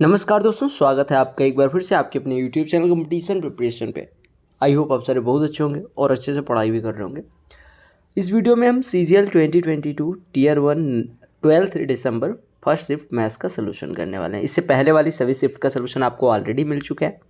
नमस्कार दोस्तों, स्वागत है आपका एक बार फिर से आपके अपने यूट्यूब चैनल कंपटीशन प्रिपरेशन पे। आई होप आप सारे बहुत अच्छे होंगे और अच्छे से पढ़ाई भी कर रहे होंगे। इस वीडियो में हम CGL 2022 टीयर 1 12 दिसंबर फर्स्ट शिफ्ट मैथ्स का सोल्यूशन करने वाले हैं। इससे पहले वाली सभी शिफ्ट का सोल्यूशन आपको ऑलरेडी मिल चुका है।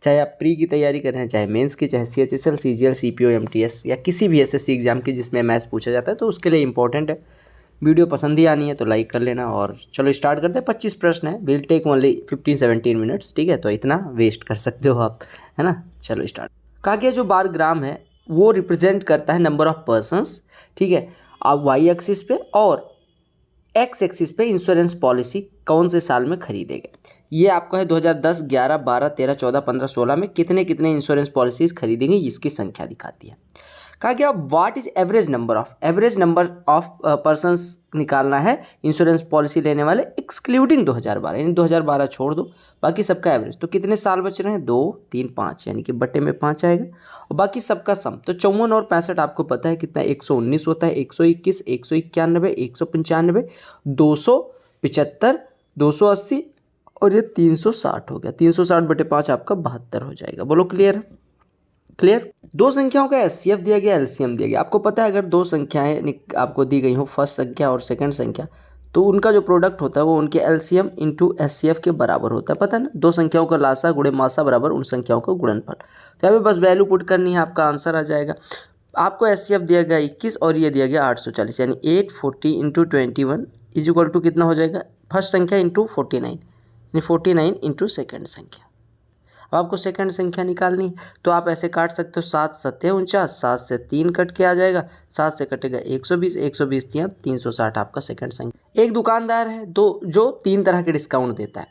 चाहे आप प्री की तैयारी कर रहे हैं, चाहे मेंस की, चाहे CHSL, CGL, CPO, MTS या किसी भी SSC एग्जाम की जिसमें मैथ्स पूछा जाता है, तो उसके लिए इंपॉर्टेंट है। वीडियो पसंद ही आनी है तो लाइक कर लेना। और चलो स्टार्ट करते हैं। 25 प्रश्न है, विल टेक ओनली 15-17 मिनट्स। ठीक है, तो इतना वेस्ट कर सकते हो आप, है ना। चलो स्टार्ट। कहा गया जो बार ग्राम है वो रिप्रेजेंट करता है नंबर ऑफ पर्सन्स। ठीक है, आप वाई एक्सिस पे और एक्स एक्सिस पे इंश्योरेंस पॉलिसी कौन से साल में खरीदेंगे। ये आपका है 2010, 11, 12, 13, 14, 15, 16 में कितने कितने इंश्योरेंस पॉलिसीज खरीदेंगे, इसकी संख्या दिखाती है। कहा गया what is average number of persons निकालना है इंश्योरेंस पॉलिसी लेने वाले एक्सक्लूडिंग 2012, यानी 2012 छोड़ दो, बाकी सबका एवरेज। तो कितने साल बच रहे हैं, 2, 3, 5, यानी कि बट्टे में 5 आएगा और बाकी सबका सम। तो 54 और 65 आपको पता है कितना, 119 होता है, 121, 191, 195, 275, 280 और ये 360 हो गया। 360/5 आपका 72 हो जाएगा। बोलो क्लियर है? क्लियर। दो संख्याओं का एचसीएफ दिया गया, एलसीएम दिया गया। आपको पता है अगर दो संख्याएं आपको दी गई हो, फर्स्ट संख्या और सेकंड संख्या, तो उनका जो प्रोडक्ट होता है वो उनके एलसीएम इंटू एचसीएफ के बराबर होता है। पता है ना, दो संख्याओं का लासा गुणे मासा बराबर उन संख्याओं का गुणनफल। तो यहाँ पे बस वैल्यू पुट करनी है, आपका आंसर आ जाएगा। आपको एचसीएफ दिया गया 21 और ये दिया गया 840, यानी 840 इंटू 21 इज इक्वल टू कितना हो जाएगा, फर्स्ट संख्या इंटू 49, यानी 49 इंटू सेकेंड संख्या। अब आपको सेकंड संख्या निकालनी है तो आप ऐसे काट सकते हो, 7 7 49, 7 से 3 कट के आ जाएगा, 7 से कटेगा 120, 120 दिया 360 आपका सेकंड संख्या। एक दुकानदार है जो 3 तरह के डिस्काउंट देता है।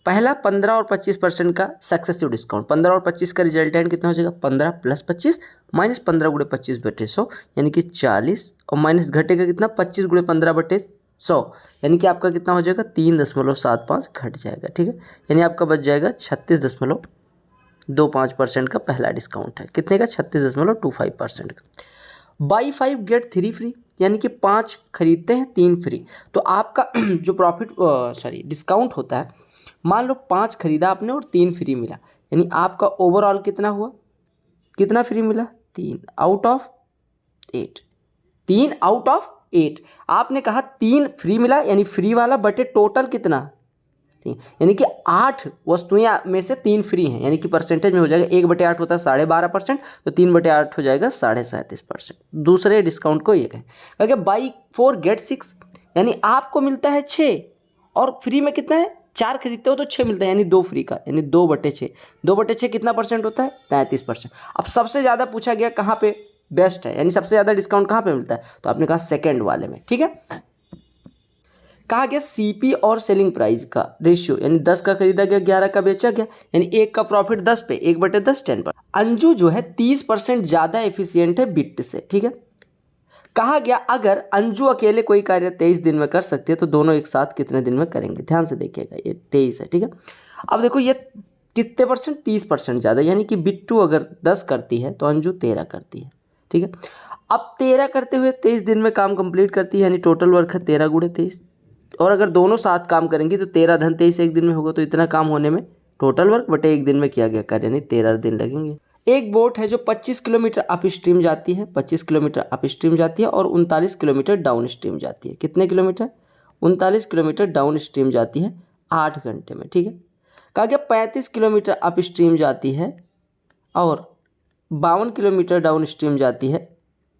पहला 15 और 25% का सक्सेसिव डिस्काउंट। 15 और 25 का रिजल्टेंट कितना हो जाएगा, 15 + 25 माइनस 15 × 25/100, यानी कि 40, और माइनस घटेगा कितना, 25 × 15/100, यानी कि आपका कितना हो जाएगा, 3.75 घट जाएगा। ठीक है, यानी आपका बच जाएगा 36.25% का पहला डिस्काउंट है। कितने का, 36.25% का। बाई 5 गेट 3 फ्री, यानी कि 5 खरीदते हैं 3 फ्री। तो आपका जो डिस्काउंट होता है, मान लो 5 खरीदा आपने और 3 फ्री मिला, यानी आपका ओवरऑल कितना हुआ, कितना फ्री मिला, 3 आउट ऑफ 8। 3 आउट ऑफ 8 आपने कहा 3 फ्री मिला, यानी फ्री वाला बटे टोटल कितना, यानी कि 8 वस्तुएं में से 3 फ्री हैं, यानी कि परसेंटेज में हो जाएगा 1/8 होता है 12.5%, तो 3/8 हो जाएगा 37.5%। दूसरे डिस्काउंट को ये कहें, क्योंकि बाई 4 गेट 6, यानी आपको मिलता है 6 और फ्री में कितना है, 4 खरीदते हो तो 6 मिलता है, यानी 2 फ्री का, यानी 2/6। 2/6 कितना परसेंट होता है, 33%। अब सबसे ज़्यादा पूछा गया कहाँ पे बेस्ट है, यानी सबसे ज़्यादा डिस्काउंट कहाँ पे मिलता है, तो आपने कहा सेकेंड वाले में। ठीक है, कहा गया सीपी और सेलिंग प्राइस का रेशियो, यानी 10 का खरीदा गया, 11 का बेचा गया, यानी 1 का प्रॉफिट 10 पे, 1/10 10%। अंजू जो है 30% ज़्यादा एफिशिएंट है बिट्ट से। ठीक है, कहा गया अगर अंजू अकेले कोई कार्य 23 दिन में कर सकती है तो दोनों एक साथ कितने दिन में करेंगे। ध्यान से देखिएगा, ये 23 है। ठीक है, अब देखो ये कितने परसेंट, 30% ज़्यादा, यानी कि बिट्टू अगर 10 करती है तो अंजू 13 करती है। ठीक है, अब 13 करते हुए 23 दिन में काम कंप्लीट करती है, यानी टोटल वर्क है 13 × 23। और अगर दोनों साथ काम करेंगी तो 13 धन 23 एक दिन में होगा, तो इतना काम होने में टोटल वर्क बटे एक दिन में किया गया कार्य, यानी 13 दिन लगेंगे। एक बोट है जो 25 किलोमीटर अप स्ट्रीम जाती है, 25 किलोमीटर अप स्ट्रीम जाती है और 39 किलोमीटर डाउन स्ट्रीम जाती है। कितने किलोमीटर, 39 किलोमीटर डाउन स्ट्रीम जाती है 8 घंटे में। ठीक है, कहा गया 35 किलोमीटर अप स्ट्रीम जाती है और 52 किलोमीटर डाउन स्ट्रीम जाती है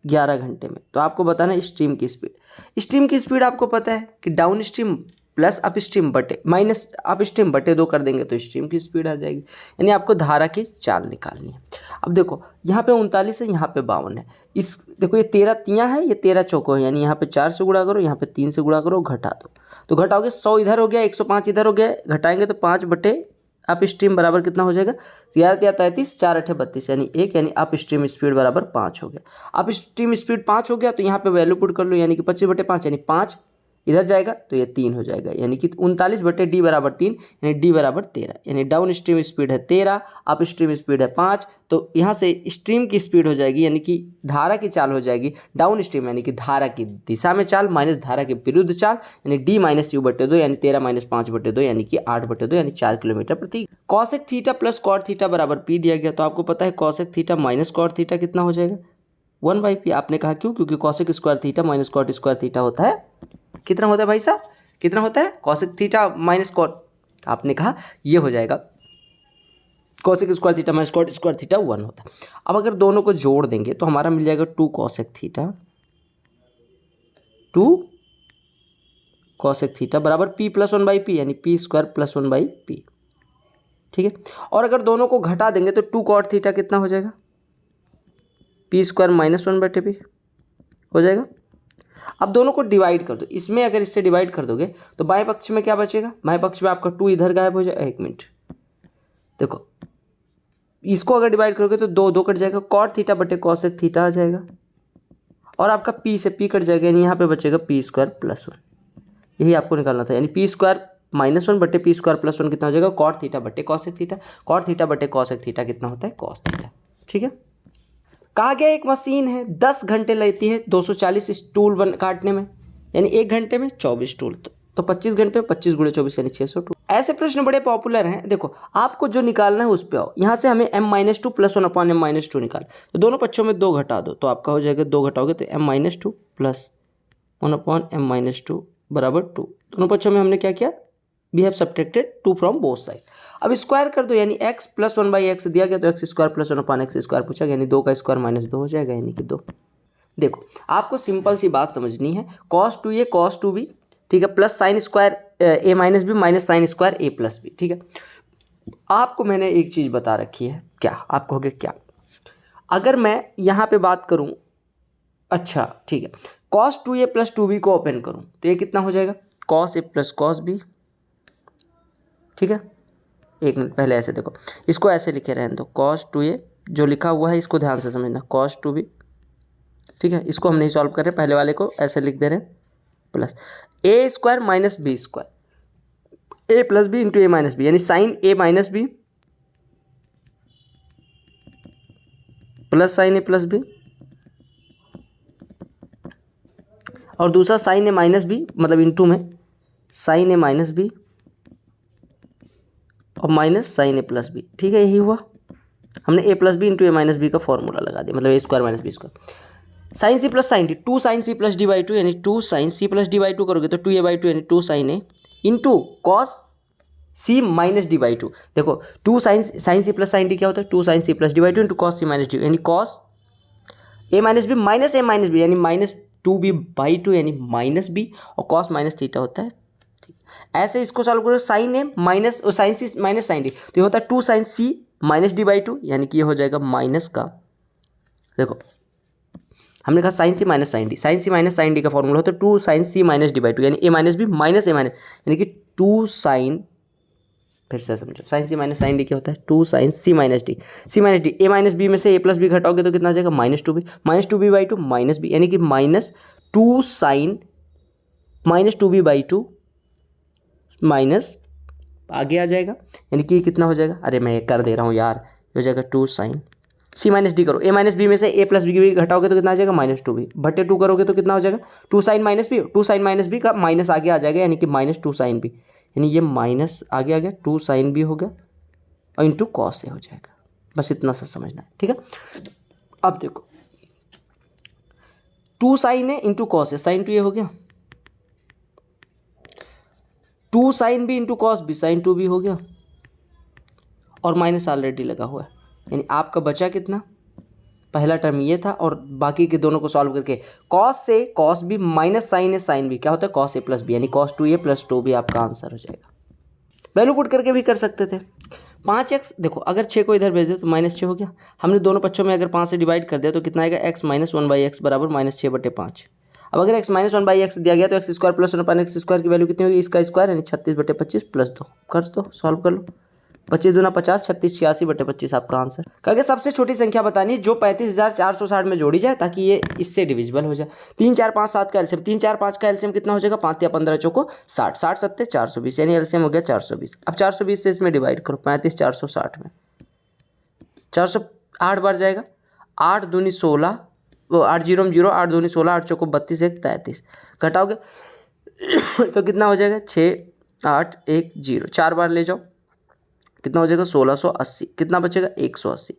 11 घंटे में। तो आपको बताना है स्ट्रीम की स्पीड। स्ट्रीम की स्पीड आपको पता है कि down stream plus up stream बटे माइनस अप स्ट्रीम बटे 2 कर देंगे तो स्ट्रीम की स्पीड आ जाएगी, यानी आपको धारा की चाल निकालनी है। अब देखो यहाँ पे 39 है, यहाँ पे 52 है। इस देखो ये 13 तियाँ है, ये 13 चौको है, यानी यहाँ पे 4 से गुणा करो, यहाँ पे 3 से गुणा करो, घटा दो। तो घटाओगे 100 इधर हो गया, 105 इधर हो गया, घटाएंगे तो 5 बटे अप स्ट्रीम बराबर कितना हो जाएगा, 13 × 33, 4 × 8 32, यानी 1, यानी अप स्ट्रीम स्पीड बराबर 5 हो गया। अप स्ट्रीम स्पीड 5 हो गया तो यहाँ पे वैल्यू पुट कर लो, यानी कि 25/5, यानी 5 इधर जाएगा तो ये 3 हो जाएगा, यानी कि 39/d बराबर 3, यानी d बराबर 13, यानी डाउन स्ट्रीम स्पीड है 13, अप स्ट्रीम स्पीड है 5। तो यहाँ से स्ट्रीम की स्पीड हो जाएगी, यानी कि धारा की चाल हो जाएगी डाउन स्ट्रीम, यानी कि धारा की दिशा में चाल माइनस धारा के विरुद्ध चाल, यानी d - u/2, यानी 13 - 5/2, यानी कि 8/2, यानी 4 किलोमीटर प्रति। Cosec theta plus cot theta बराबर p दिया गया, तो आपको पता है cosec theta minus cot theta कितना हो जाएगा, 1/p। आपने कहा क्यों, क्योंकि cosec square theta minus cot square theta होता है, कितना होता है भाई साहब, कितना होता है, कॉसेक थीटा माइनस कॉट, आपने कहा ये हो जाएगा cosec square theta minus cot square theta 1 होता है। अब अगर दोनों को जोड़ देंगे तो हमारा मिल जाएगा 2 कॉसेक थीटा, 2 कॉसेक थीटा बराबर p + 1/p, यानी p² + 1/p, ठीक है। और अगर दोनों को घटा देंगे तो 2 कॉट थीटा कितना हो जाएगा, p² - 1/p हो जाएगा। अब दोनों को डिवाइड कर दो, इसमें अगर इससे डिवाइड कर दोगे तो बाएं पक्ष में क्या बचेगा, बाएं पक्ष में आपका 2 इधर गायब हो जाएगा। 1 मिनट देखो, इसको अगर डिवाइड करोगे तो 2 2 कट जाएगा, कॉट थीटा बटे कॉसेक थीटा आ जाएगा, और आपका p से p कट जाएगा, यानी यहाँ पे बचेगा p² + 1। यही आपको निकालना था, यानी p² - 1 बटे p² + 1 कितना हो जाएगा, कॉट थीटा बटे कॉसेक थीटा। कॉट थीटा बटे कॉसेक थीटा कितना होता है, कॉस थीटा, ठीक है। कहा गया एक मशीन है 10 घंटे लेती है 240 स्टूल काटने में, यानी 1 घंटे में 24 स्टूल, तो 25 घंटे में 25 × 24 यानी 600 टूल। ऐसे प्रश्न बड़े पॉपुलर हैं। देखो आपको जो निकालना है उस पे आओ, यहाँ से हमें m-2 + 1/m-2 निकाल, तो दोनों पक्षों में 2 घटा दो, तो आपका हो जाएगा 2 घटाओगे तो m-2 + 1/m-2 बराबर 2। दोनों पक्षों में हमने क्या किया, we have subtracted 2 from both side. अब स्क्वायर कर दो, यानी x + 1/x दिया गया तो x² + 1/x² पूछा गया, यानी 2 का स्क्वायर -2 हो जाएगा, यानी कि 2। देखो आपको सिंपल सी बात समझनी है, cos 2a cos 2b, ठीक है, plus sine square a - b minus sine square a + b, ठीक है। आपको मैंने एक चीज़ बता रखी है, क्या आप कहोगे क्या, अगर मैं यहाँ पे बात करूँ, अच्छा ठीक है, cos 2a + 2b को ओपन करूँ तो ये कितना हो जाएगा, cos a + cos b, ठीक है। एक मिनट पहले ऐसे देखो, इसको ऐसे लिखे रहने दो, cos 2a जो लिखा हुआ है इसको ध्यान से समझना, cos 2b, ठीक है। इसको हम नहीं सॉल्व कर रहे, पहले वाले को ऐसे लिख दे रहे हैं, plus a² - b², a + b × a - b, यानी sine a - b plus sine a + b, और दूसरा साइन a - b, मतलब इंटू में साइन a - b और माइनस साइन a + b, ठीक है। यही हुआ, हमने a + b × a - b का फॉर्मूला लगा दिया, मतलब a² - b²। Sine c + sine d, 2 sin c + d/2, यानी 2 sin c + d/2 करोगे तो 2a/2, यानी 2 sin a into cos c - d/2। देखो 2 sin c + sin d क्या होता है, 2 sin c + d/2 into cos c - d, यानी cos a - b minus a - b, यानी -2b/2, यानी -b, और cos - थीटा होता है। ऐसे इसको सॉल्व करो, sine a minus sine c minus sine d, तो ये होता है 2 sin c - d/2, यानी कि ये हो जाएगा माइनस का, देखो हमने कहा sine c minus sine D, sine c minus sine D का फॉर्मूला होता है 2 sin c - d/2, यानी a - b माइनस a यानी कि 2 sin, फिर से समझो, sine c minus sine D क्या होता है, 2 sin c - d, c - d, a - b में से a + b घटाओगे तो कितना आ जाएगा, -2b, -2b/2 -b, यानी कि -2 sin -2b/2 माइनस आगे आ जाएगा, यानी कि कितना हो जाएगा, अरे मैं कर दे रहा हूँ यार, हो जाएगा 2 sin c - d करो, a - b में से a + b घटाओगे तो कितना आ जाएगा, -2b बटे 2 करोगे तो कितना हो जाएगा, 2 sin -b, 2 sin -b का माइनस आगे आ जाएगा, यानी कि -2 sin b, यानी ये माइनस आगे आ गया, 2 sin b हो गया और इंटू cos a हो जाएगा। बस इतना सा समझना है, ठीक है। अब देखो 2 sin a into cos a, sin 2a हो गया, 2 sin b into cos b, sin 2b हो गया, और माइनस ऑलरेडी लगा हुआ है, यानी आपका बचा कितना, पहला टर्म ये था, और बाकी के दोनों को सॉल्व करके cos से cos b minus sine a sine b क्या होता है, cos a + b, यानी cos 2a + 2b आपका आंसर हो जाएगा। वैल्यू पुट करके भी कर सकते थे। 5x, देखो अगर 6 को इधर भेज दे तो -6 हो गया, हमने दोनों पक्षों में अगर 5 से डिवाइड कर दिया तो कितना आएगा, x - 1/x बराबर -6/5। अब अगर x - 1/x दिया गया तो x² + 1/x² की वैल्यू कितनी होगी, इसका स्क्वायर, यानी 36/25 + 2, कर दो सॉल्व कर लो, 25 दूना 50, 36 86/25 आपका आंसर। कहा सबसे छोटी संख्या बतानी जो 35,460 में जोड़ी जाए ताकि ये इससे डिविजिबल हो जाए। 3 4 5 7 का एलसीएम, 3 4 5 का एलसीएम कितना हो जाएगा, 5 या 15 चौको 60, 60 7 420, यानी एलसीएम हो गया 420। अब 420 से इसमें डिवाइड करो, 35 460 में 408 बार जाएगा, 8 दूनी 16, 8 0 0, 8 दूनी 16, 8 चौको 32, 1 33, घटाओगे तो कितना हो जाएगा, 6 8 1 0, 4 बार ले जाओ, कितना हो जाएगा 1680, कितना बचेगा 180।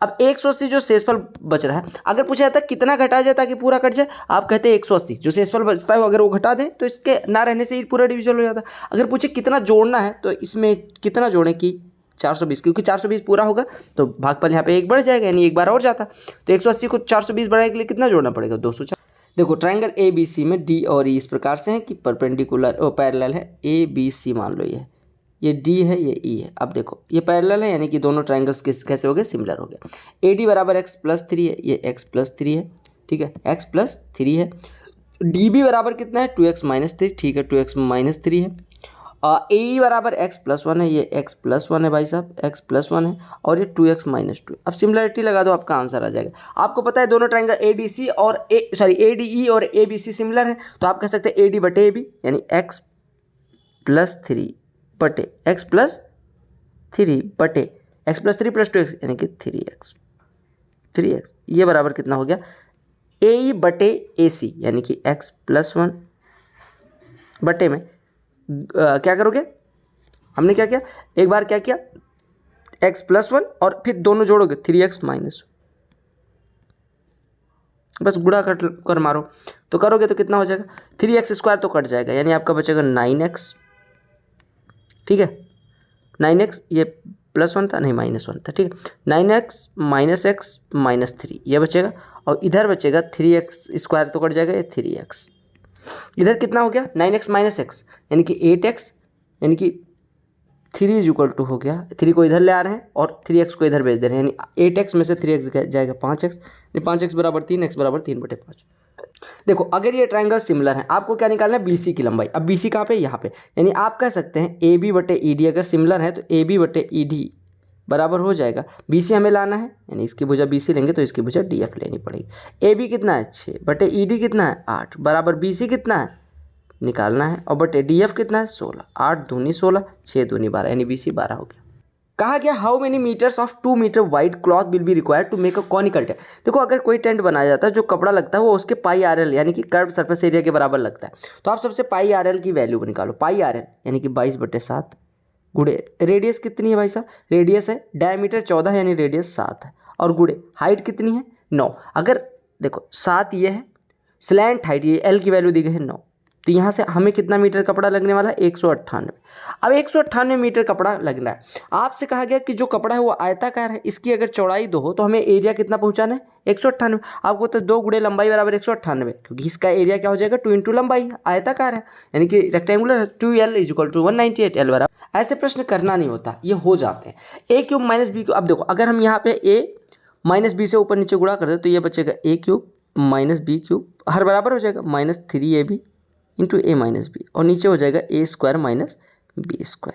अब 180 जो शेषफल बच रहा है, अगर पूछा जाता है कितना घटा जाए ताकि पूरा कट जाए, आप कहते हैं 180, जो शेषफल बचता है अगर वो घटा दें तो इसके ना रहने से ही पूरा डिविजन हो जाता है। अगर पूछे कितना जोड़ना है तो इसमें कितना जोड़ें कि 420, क्योंकि 420 पूरा होगा तो भागफल यहाँ पे 1 बढ़ जाएगा, यानी 1 बार और जाता। तो 180 को 420 बढ़ाने के लिए कितना जोड़ना पड़ेगा, 204। देखो ट्रायंगल ए बी सी में डी और ई इस प्रकार से है कि परपेंडिकुलर पैरेलल है। ए बी सी मान लो ये डी है, ये ई है। अब देखो ये पैरेलल है, यानी कि दोनों ट्रायंगल्स कैसे हो गए, सिमिलर हो गया। ए डी बराबर एक्स प्लस 3 है, ये एक्स प्लस 3 है, ठीक है, एक्स प्लस 3 है। डी बी बराबर कितना है, 2x माइनस 3, ठीक है, 2x माइनस 3 है। ए ई बराबर एक्स प्लस 1 है, ये एक्स प्लस 1 है भाई साहब, एक्स प्लस 1 है, और ये 2x माइनस 2। अब सिमिलरिटी लगा दो, आपका आंसर आ जाएगा। आपको पता है दोनों ट्रायंगल ए डी सी और ए डी ई और ए बी सी सिमिलर है, तो आप कह सकते हैं ए डी बटे ए बी, यानी एक्स प्लस 3 बटे एक्स प्लस 3 बटे एक्स प्लस 3 प्लस 2x, यानी कि 3x, ये बराबर कितना हो गया, ए ई बटे ए सी, यानी कि एक्स प्लस 1 बटे में क्या करोगे, हमने क्या किया, एक बार क्या किया x प्लस 1 और फिर दोनों जोड़ोगे 3x माइनस, बस गुणा कर मारो तो करोगे तो कितना हो जाएगा, 3x स्क्वायर तो कट जाएगा, यानी आपका बचेगा 9x, ठीक है, 9x, ये प्लस 1 था नहीं माइनस 1 था, ठीक है, 9x माइनस x माइनस 3 ये बचेगा, और इधर बचेगा 3x स्क्वायर तो कट जाएगा, ये 3x, इधर कितना हो गया 9x माइनस x, यानी कि 8x, यानी कि 3 इज इक्वल टू हो गया, 3 को इधर ले आ रहे हैं और 3x को इधर भेज दे रहे हैं, यानी 8x में से 3x जाएगा 5x, यानी 5x बराबर 3, x बराबर 3/5। देखो अगर ये ट्रायंगल सिमिलर है, आपको क्या निकालना है, BC की लंबाई। अब BC कहाँ पे, यहाँ पे, यानी आप कह सकते हैं AB बटे ED अगर सिमिलर है तो AB बटे ED बराबर हो जाएगा, BC हमें लाना है, यानी इसकी भुजा BC लेंगे तो इसकी भुजा DF लेनी पड़ेगी। AB कितना है 6 बटे ED कितना है 8 बराबर BC कितना है निकालना है, और बटे DF कितना है 16, 8 दूनी 16, 6 दूनी 12, यानी BC 12 हो गया। कहा गया how many metres of 2 metre wide cloth will be required to make a conical tent. देखो अगर कोई टेंट बनाया जाता है जो कपड़ा लगता है वो उसके पाई RL यानी कि कर्व सरफेस एरिया के बराबर लगता है, तो आप सबसे पाई RL की वैल्यू निकालो। पाई RL यानी कि 22/7 गुड़े रेडियस कितनी है भाई साहब, रेडियस है, डायमीटर 14 यानी रेडियस 7 है, और गुड़े हाइट कितनी है 9। अगर देखो 7 ये है, स्लैंट हाइट ये L की वैल्यू दी गई है 9, तो यहाँ से हमें कितना मीटर कपड़ा लगने वाला है 198। अब 198 मीटर कपड़ा लगना है। आपसे कहा गया कि जो कपड़ा है वो आयताकार है, इसकी अगर चौड़ाई 2 हो तो हमें एरिया कितना पहुंचाना है 198। आपको तो 2 गुणे लंबाई बराबर 198, क्योंकि इसका एरिया क्या हो जाएगा 2 इंटू लंबाई, आयताकार है यानी कि rectangular 2L is equal to 198 L बराबर। ऐसे प्रश्न करना नहीं होता, ये हो जाते हैं। A³ minus B³। अब देखो अगर हम यहाँ पे A माइनस B से ऊपर नीचे गुणा कर दे तो ये बचेगा A³ माइनस B³ हर बराबर हो जाएगा -3AB into A minus B, और नीचे हो जाएगा A² माइनस B²।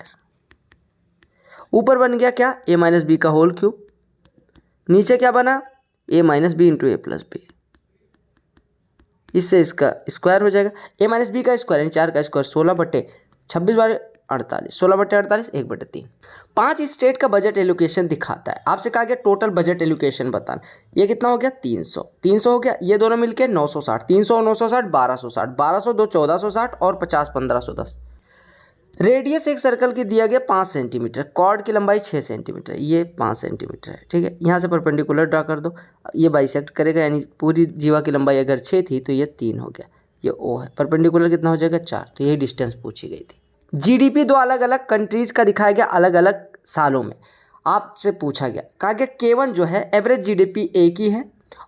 ऊपर बन गया क्या A माइनस बी का होल क्यूब, नीचे क्या बना A minus B into A plus B, इससे इसका स्क्वायर हो जाएगा। A माइनस बी का स्क्वायर यानी 4 का स्क्वायर 16/26 बार 48, 16/48 1/3। 5 स्टेट का बजट एलोकेशन दिखाता है। आपसे कहा गया टोटल बजट एलोकेशन बताना। ये कितना हो गया 300 हो गया, ये दोनों मिलके 960, 300 और 960 1260, 1200 2 1460 और 50 1510। रेडियस एक सर्कल की दिया गया 5 सेंटीमीटर, कॉर्ड की लंबाई 6 सेंटीमीटर, ये 5 सेंटीमीटर है, ठीक है। यहाँ से परपेंडिकुलर ड्रा कर दो, ये बाइसेक्ट करेगा, यानी पूरी जीवा की लंबाई अगर 6 थी तो ये 3 हो गया, ये O है। परपेंडिकुलर कितना हो जाएगा 4, तो यही डिस्टेंस पूछी गई थी। GDP 2 अलग अलग कंट्रीज का दिखाया गया अलग अलग सालों में। आपसे पूछा गया, कहा गया K1 जो है एवरेज GDP A की है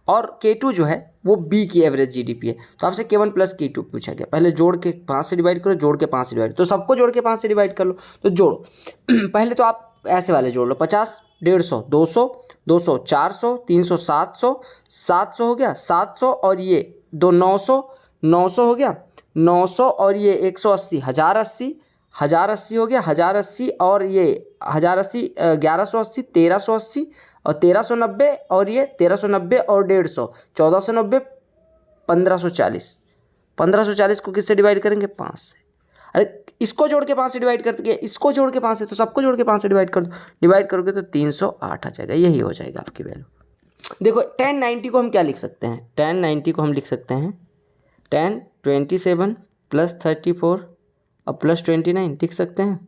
और K2 जो है वो B की एवरेज GDP है। तो आपसे K1 प्लस K2 पूछा गया। पहले जोड़ के 5 से डिवाइड करो, जोड़ के 5 से डिवाइड, तो सबको जोड़ के 5 से डिवाइड कर लो। तो जोड़ो पहले तो आप ऐसे वाले जोड़ लो, 50 150 200 200 400 300 700 700 हो गया 700, और ये 2 900 900 हो गया 900, और ये 180 1080 1080 हो गया, 1080 और ये 1080, 1180, 1380 और 1390 और ये 1390 और 150, 1490, 1540। 1540 को किससे डिवाइड करेंगे? 5 से। अरे इसको जोड़ के 5 से डिवाइड करते, इसको जोड़ के 5 से, तो सबको जोड़ के 5 से डिवाइड कर दो। डिवाइड करोगे तो 308 आ जाएगा। यही हो जाएगा आपकी वैल्यू। देखो tan 90 को हम क्या लिख सकते हैं? tan 90 को हम लिख सकते हैं tan 27 प्लस 34 और प्लस 29 लिख सकते हैं।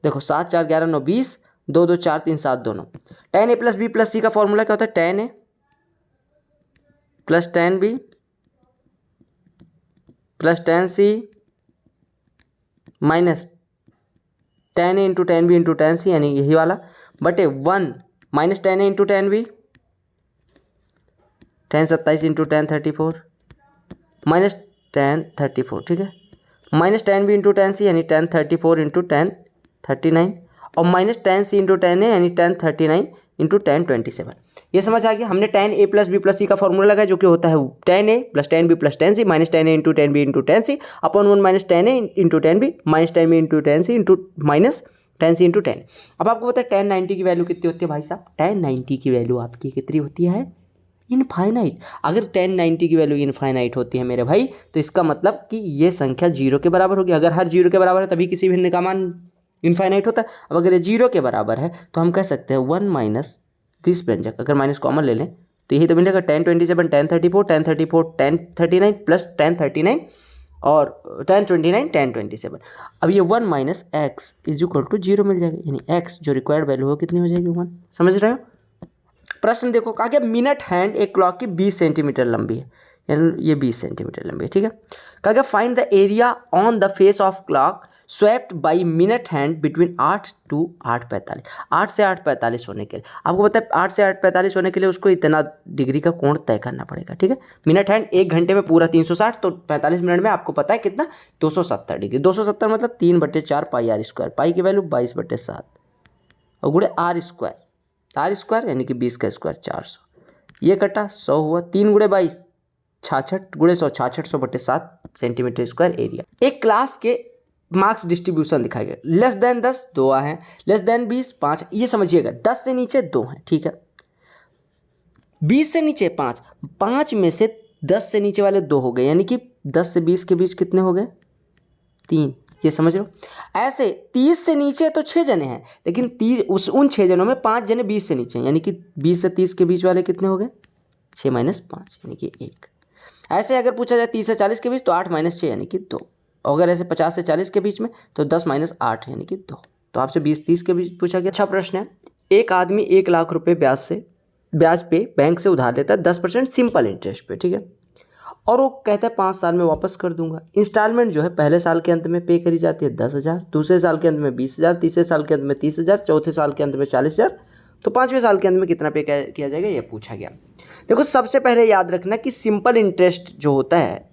देखो 7 4 11 9 20, 2 2 4 3 7 2 9। tan a plus B plus C का फॉर्मूला क्या होता है? tan a plus tan b plus tan c minus tan a into tan b into tan c, यानी यही वाला, बटे 1 minus tan a into tan b, tan 27 into tan 34 minus tan 34, ठीक है, minus tan b into tan c यानी tan 34 into tan 39 और minus tan c into tan a यानी tan 39 into tan 27। ये समझ आ गया। हमने tan a plus B plus C का फॉर्मूला लगाया जो कि होता है tan a plus tan b plus tan c minus tan a into tan b into tan c upon 1 minus tan a into tan b minus tan b into tan c into minus tan c into tan। अब आपको पता है tan 90 की value कितनी होती है भाई साहब? tan 90 की वैल्यू आपकी कितनी होती है? इनफाइनाइट। अगर tan 90 की वैल्यू इनफाइनाइट होती है मेरे भाई, तो इसका मतलब कि ये संख्या 0 के बराबर होगी। अगर हर 0 के बराबर है तभी किसी भिन्न का मान इनफाइनाइट होता है। अब अगर ये 0 के बराबर है तो हम कह सकते हैं 1 माइनस दिस व्यंजक, अगर माइनस कॉमन ले लें तो यही तो मिलेगा tan 27 tan 34 tan 34 tan 39 plus tan 39 और tan 29 tan 27। अब ये 1 minus x is equal to 0 मिल जाएगा, यानी एक्स जो रिक्वायर्ड वैल्यू हो कितनी हो जाएगी? 1। समझ रहे हो? प्रश्न देखो, कहा गया मिनट हैंड एक क्लॉक की 20 सेंटीमीटर लंबी है, यानी ये 20 सेंटीमीटर लंबी है, ठीक है। कहा गया find the area on the face of clock swept by minute hand between 8 to 8:45। 8 से 8:45 होने के लिए आपको पता है 8 से 8:45 होने के लिए उसको इतना डिग्री का कोण तय करना पड़ेगा, ठीक है। मिनट हैंड 1 घंटे में पूरा 360, तो 45 मिनट में आपको पता है कितना? 270 डिग्री। 270 मतलब 3/4 पाई आर स्क्वायर। पाई की वैल्यू 22/7 और गुणे आर स्क्वायर। आर स्क्वायर यानी कि 20 का स्क्वायर 400। ये कटा 100 हुआ, 3 गुणे 22 66 गुणे 100 6600/7 सेंटीमीटर स्क्वायर एरिया। एक क्लास के मार्क्स डिस्ट्रीब्यूशन दिखाई गया। लेस देन 10 2 हैं, लेस देन 20 5। ये समझिएगा 10 से नीचे 2 हैं, ठीक है। 20 से नीचे 5, 5 में से 10 से नीचे वाले 2 हो गए, यानी कि 10 से 20 के बीच कितने हो गए? 3। ये समझ लो। ऐसे 30 से नीचे तो 6 जने हैं, लेकिन 30 उन 6 जनों में 5 जने 20 से नीचे हैं, यानी कि 20 से 30 के बीच वाले कितने हो गए? 6 माइनस 5 यानी कि 1। ऐसे अगर पूछा जाए 30 से 40 के बीच तो 8 माइनस 6 यानी कि 2। अगर ऐसे 50 से 40 के बीच में तो 10 माइनस 8 यानी कि 2। तो आपसे 20-30 के बीच पूछा गया। अच्छा प्रश्न है, एक आदमी 1 लाख रुपए ब्याज पे बैंक से उधार लेता है 10% सिंपल इंटरेस्ट पे, ठीक है, और वो कहता है 5 साल में वापस कर दूंगा। इंस्टॉलमेंट जो है पहले साल के अंत में पे करी जाती है 10,000, दूसरे साल के अंत में 20,000, तीसरे साल के अंत में 30,000, चौथे साल के अंत में 40,000, तो 5वें साल के अंत में कितना पे किया जाएगा, ये पूछा गया। देखो सबसे पहले याद रखना कि सिंपल इंटरेस्ट जो होता है,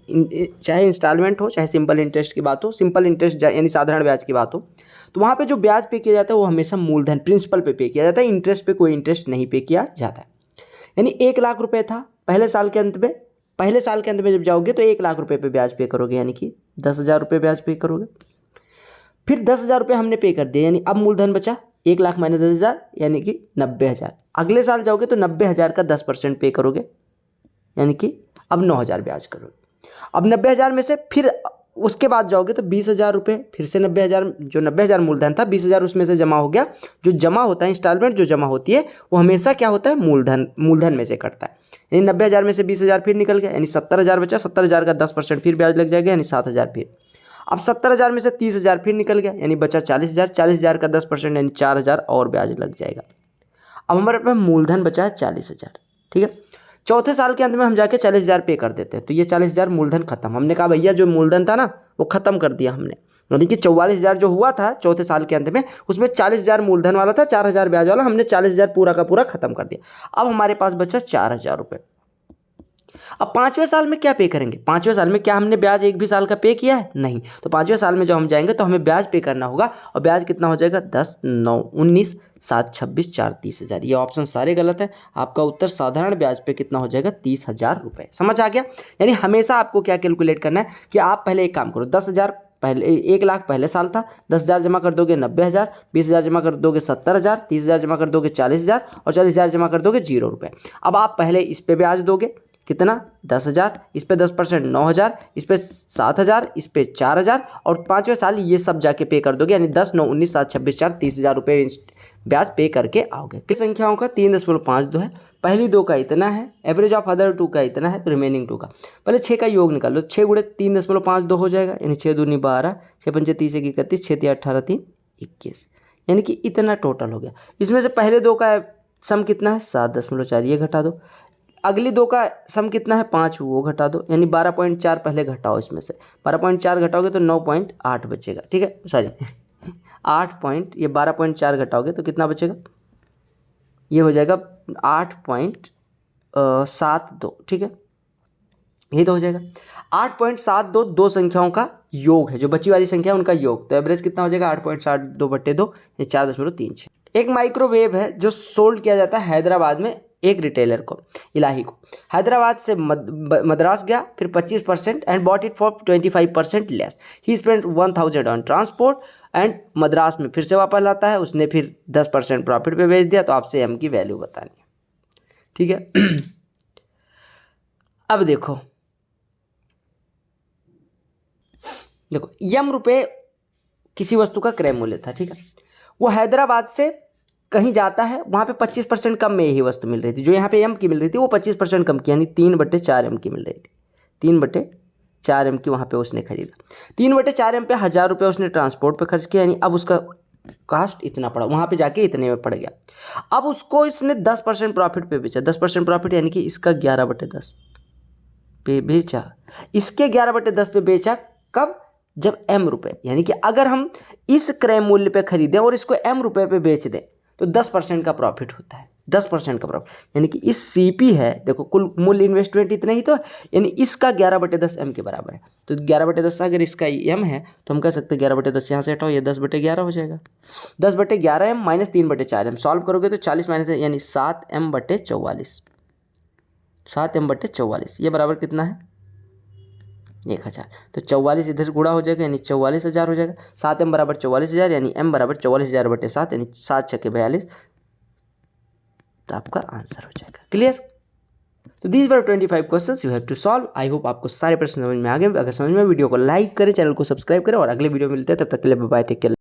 चाहे इंस्टॉलमेंट हो चाहे सिंपल इंटरेस्ट की बात हो, सिंपल इंटरेस्ट यानी साधारण ब्याज की बात हो, तो वहाँ पे जो ब्याज पे किया जाता है वो हमेशा मूलधन प्रिंसिपल पे किया जाता है, इंटरेस्ट पे कोई इंटरेस्ट नहीं पे किया जाता है। यानी 1 लाख रुपये था पहले साल के अंत में, पहले साल के अंत में जब जाओगे तो 1 लाख रुपये पे ब्याज पे करोगे, यानी कि 10,000 रुपये ब्याज पे करोगे। फिर 10,000 रुपये हमने पे कर दिए, यानी अब मूलधन बचा 1 लाख माइनस 10,000 यानी कि 90,000। अगले साल जाओगे तो 90,000 का 10% पे करोगे, यानी कि अब 9,000 ब्याज करोगे। अब 90,000 में से फिर उसके बाद जाओगे तो 20,000 रुपये, फिर से 90,000, जो 90,000 मूलधन था 20,000 उसमें से जमा हो गया। जो जमा होता है इंस्टॉलमेंट जो जमा होती है वो हमेशा क्या होता है? मूलधन में से कटता है। यानी 90,000 में से 20,000 फिर निकल गया, यानी 70,000 बचा। 70,000 का 10% फिर ब्याज लग जाएगा, यानी 7,000 फिर। अब 70,000 में से 30,000 फिर निकल गया, यानी बचा 40,000। 40,000 का 10% यानी 4,000 और ब्याज लग जाएगा। अब हमारे पास मूलधन बचा है 40,000, ठीक है। चौथे साल के अंत में हम जाके 40,000 पे कर देते हैं, तो ये 40,000 मूलधन खत्म। हमने कहा भैया जो मूलधन था ना वो खत्म कर दिया हमने, यानी कि 44,000 जो हुआ था चौथे साल के अंत में उसमें 40,000 मूलधन वाला था, 4,000 ब्याज वाला, हमने 40,000 पूरा का पूरा खत्म कर दिया। अब हमारे पास बचा 4,000 रुपये। अब 5वें साल में क्या पे करेंगे? 5वें साल में क्या हमने ब्याज एक भी साल का पे किया है? नहीं। तो 5वें साल में जब हम जाएंगे तो हमें ब्याज पे करना होगा, और ब्याज कितना हो जाएगा? 10 9 19 7 26 4 30,000। ये ऑप्शन सारे गलत है। आपका उत्तर साधारण ब्याज पे कितना हो जाएगा? 30,000 रुपये। समझ आ गया? यानी हमेशा आपको क्या कैलकुलेट करना है कि आप पहले एक काम करो, 10,000 पहले 1 लाख पहले साल था, 10,000 जमा कर दोगे 90,000, 20,000 जमा कर दोगे 70,000, 30,000 जमा कर दोगे 40,000 और 40,000 जमा कर दोगे 0 रुपये। अब आप पहले इस पे ब्याज दोगे कितना 10,000, इस पे 10% 9,000, इस पे 7,000, इस पे 4,000 और 5वें साल ये सब जाके पे कर दोगे, यानी 10, 9, 19, 7, 26, 4, 30,000 रुपये ब्याज पे करके आओगे। किस संख्याओं का 3.52 है, पहली 2 का इतना है, एवरेज ऑफ अदर 2 का इतना है, तो रिमेनिंग 2 का। पहले 6 का योग निकाल लो, 6 गुणे 3.52 हो जाएगा, यानी 6 दूनी 12, 6 पंचे 30, 1 31, 6 3 18, 3 21, यानी कि इतना टोटल हो गया। इसमें से पहले 2 का सम कितना है 7.4, ये घटा दो। अगली 2 का सम कितना है 5, वो घटा दो, यानी 12.4 पहले घटाओ, इसमें से 12.4 घटाओगे तो 9.8 बचेगा, ठीक है, सॉरी 12.4 घटाओगे तो कितना बचेगा, ये हो जाएगा 8.72, ठीक है, यही तो हो जाएगा 8.72। 2 संख्याओं का योग है, जो बची वाली संख्या है उनका योग, तो एवरेज कितना हो जाएगा 8.72/2, ये 4.36। एक माइक्रोवेव है जो सोल्ड किया जाता है हैदराबाद में एक रिटेलर को, इलाही को। हैदराबाद से मद्रास गया, फिर 25% and bought it for 25% less. He spent 1,000 on transport and Madras में फिर से वापस लाता है, उसने फिर 10% प्रॉफिट पे बेच दिया। तो आपसे एम की वैल्यू बतानी है, ठीक है। अब देखो एम रुपये किसी वस्तु का क्रय मूल्य था, ठीक है। वो हैदराबाद से कहीं जाता है, वहाँ पे 25% कम में यही वस्तु मिल रही थी, जो यहाँ पे एम की मिल रही थी वो 25% कम की, यानी 3/4 एम की मिल रही थी। 3/4 एम की वहाँ पे उसने खरीदा। 3/4 एम पे 1,000 रुपये उसने ट्रांसपोर्ट पे खर्च किया, यानी अब उसका कास्ट इतना पड़ा, वहाँ पे जाके इतने में पड़ गया। अब उसको इसने 10% प्रॉफिट पे बेचा, 10% प्रॉफिट यानी कि इसका 11/10 पे बेचा, इसके 11/10 पे बेचा। कब? जब एम रुपये, यानी कि अगर हम इस क्रय मूल्य पे खरीदें और इसको एम रुपये पे बेच दें तो 10% का प्रॉफिट होता है, 10% का प्रॉफिट, यानी कि इस सीपी है, देखो कुल मूल्य इन्वेस्टमेंट इतना ही तो है, यानी इसका 11/10 एम के बराबर है। तो 11/10 अगर इसका एम है तो हम कह सकते हैं 11/10 यहाँ से हटाओ, ये 10/11 हो जाएगा। 10/11 एम माइनस 3/4 एम, सॉल्व करोगे तो 40 माइनस यानी 7m/44, 7m/44, ये बराबर कितना है 1,000। तो 44 इधर गुणा हो जाएगा, यानी 44,000 हो जाएगा। 7m बराबर 44,000, यानी m बराबर 44,000/7, यानी 7 छक्के 42, तो आपका आंसर हो जाएगा। क्लियर? तो these were 25 questions you have to solve. I hope आपको सारे प्रश्न समझ में आ गए। अगर समझ में वीडियो को लाइक करें, चैनल को सब्सक्राइब करें और अगले वीडियो में मिलते हैं, तब तक के लिए बाय, टेक केयर।